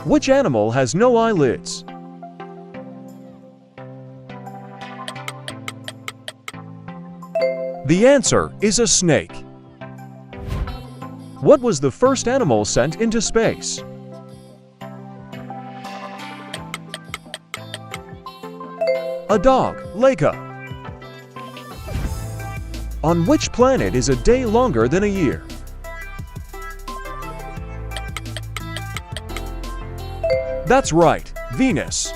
Which animal has no eyelids? The answer is a snake. What was the first animal sent into space? A dog, Leica. On which planet is a day longer than a year? That's right, Venus.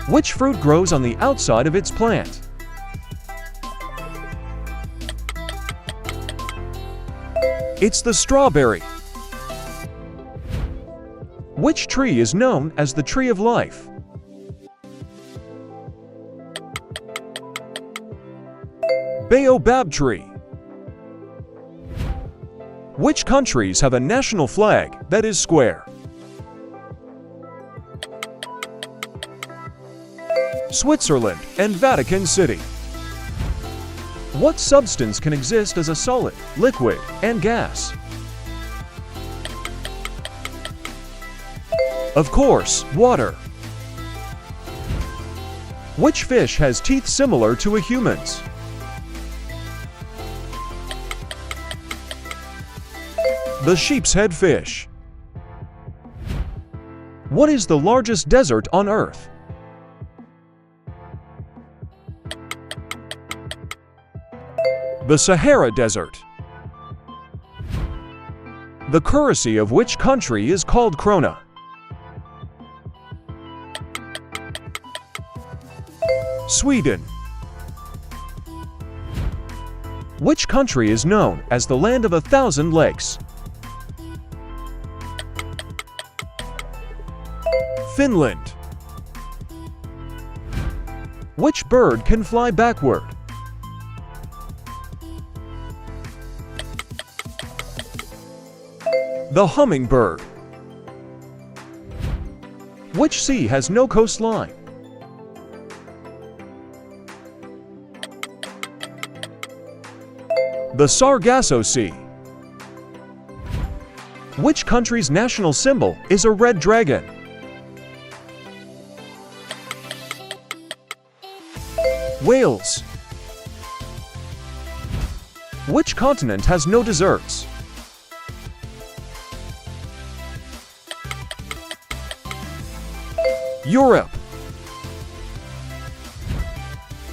Which fruit grows on the outside of its plant? It's the strawberry. Which tree is known as the tree of life? Baobab tree. Which countries have a national flag that is square? Switzerland and Vatican City. What substance can exist as a solid, liquid, and gas? Of course, water. Which fish has teeth similar to a human's? The sheep's head fish. What is the largest desert on Earth? The Sahara Desert. The currency of which country is called krona? Sweden. Which country is known as the land of 1,000 lakes? Finland. Which bird can fly backward? The hummingbird. Which sea has no coastline? The Sargasso Sea. Which country's national symbol is a red dragon? Wales. Which continent has no deserts? Europe.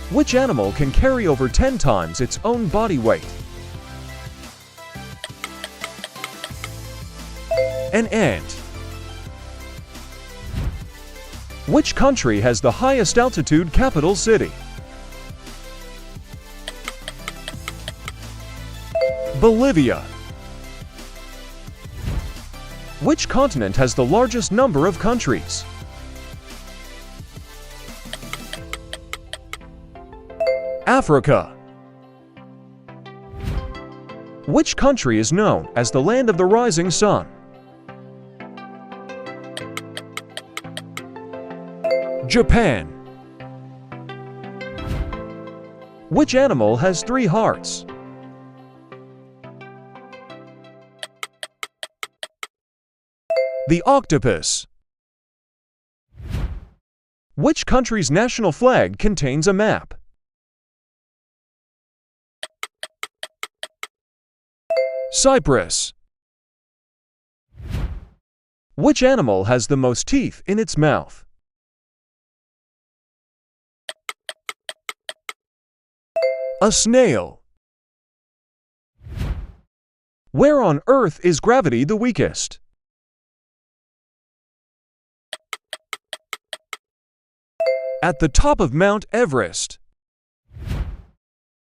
Which animal can carry over 10 times its own body weight? An ant. Which country has the highest altitude capital city? Bolivia. Which continent has the largest number of countries? Africa. Which country is known as the land of the rising sun? Japan. Which animal has 3 hearts? The octopus. Which country's national flag contains a map? Cyprus. Which animal has the most teeth in its mouth? A snail. Where on Earth is gravity the weakest? At the top of Mount Everest.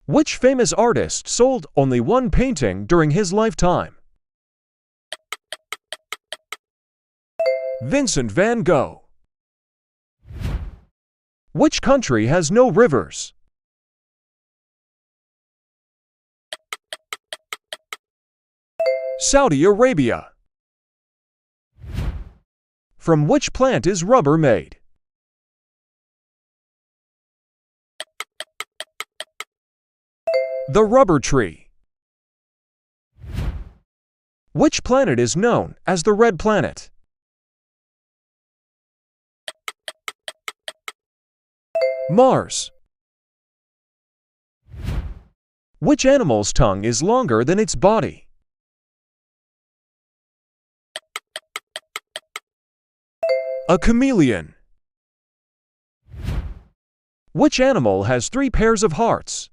Which famous artist sold only one painting during his lifetime? Vincent van Gogh. Which country has no rivers? Saudi Arabia. From which plant is rubber made? The rubber tree. Which planet is known as the Red Planet? Mars. Which animal's tongue is longer than its body? A chameleon. Which animal has 3 pairs of hearts?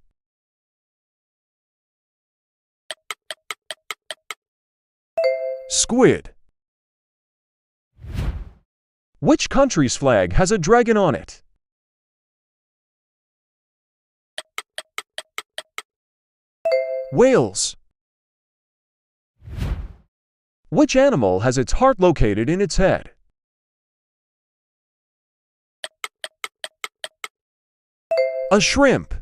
Squid. Which country's flag has a dragon on it? Wales. Which animal has its heart located in its head? A shrimp.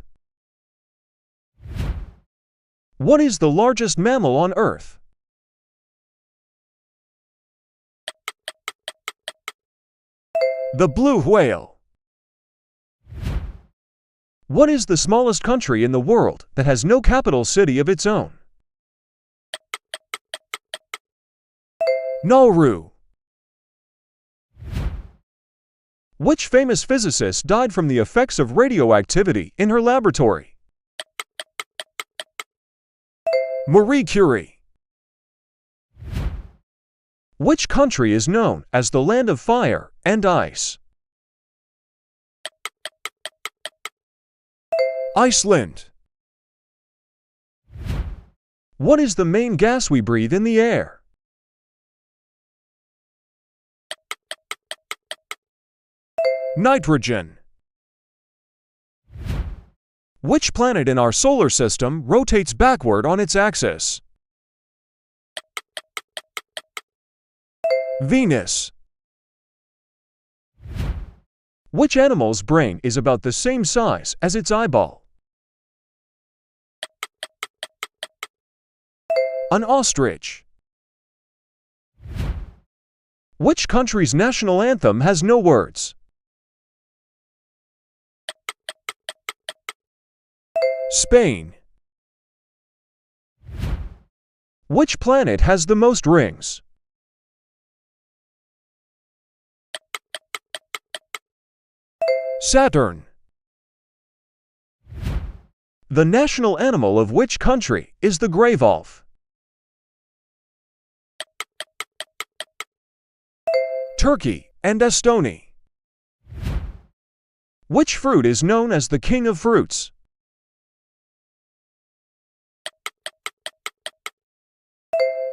What is the largest mammal on Earth? The blue whale. What is the smallest country in the world that has no capital city of its own? Nauru. Which famous physicist died from the effects of radioactivity in her laboratory? Marie Curie. Which country is known as the land of fire and ice? Iceland. What is the main gas we breathe in the air? Nitrogen. Which planet in our solar system rotates backward on its axis? Venus. Which animal's brain is about the same size as its eyeball? An ostrich. Which country's national anthem has no words? Spain. Which planet has the most rings? Saturn. The national animal of which country is the gray wolf? Turkey and Estonia. Which fruit is known as the king of fruits?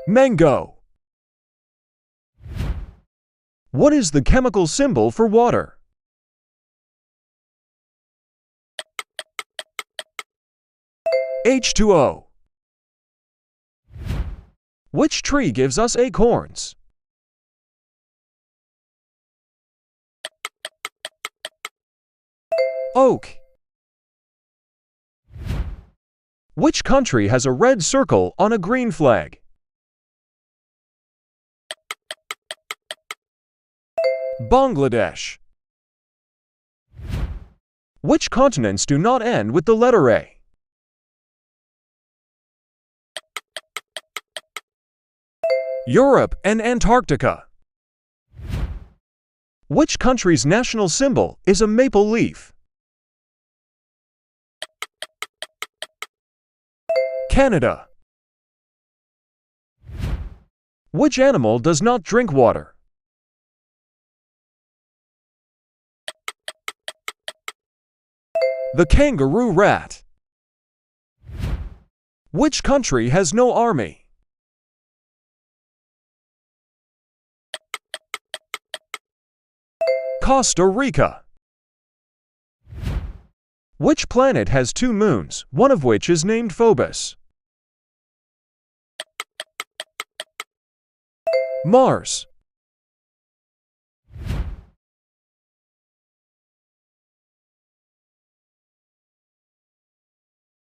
Mango. What is the chemical symbol for water? H2O. Which tree gives us acorns? Oak. Which country has a red circle on a green flag? Bangladesh. Which continents do not end with the letter A? Europe and Antarctica. Which country's national symbol is a maple leaf? Canada. Which animal does not drink water? The kangaroo rat. Which country has no army? Costa Rica. Which planet has 2 moons, one of which is named Phobos? Mars.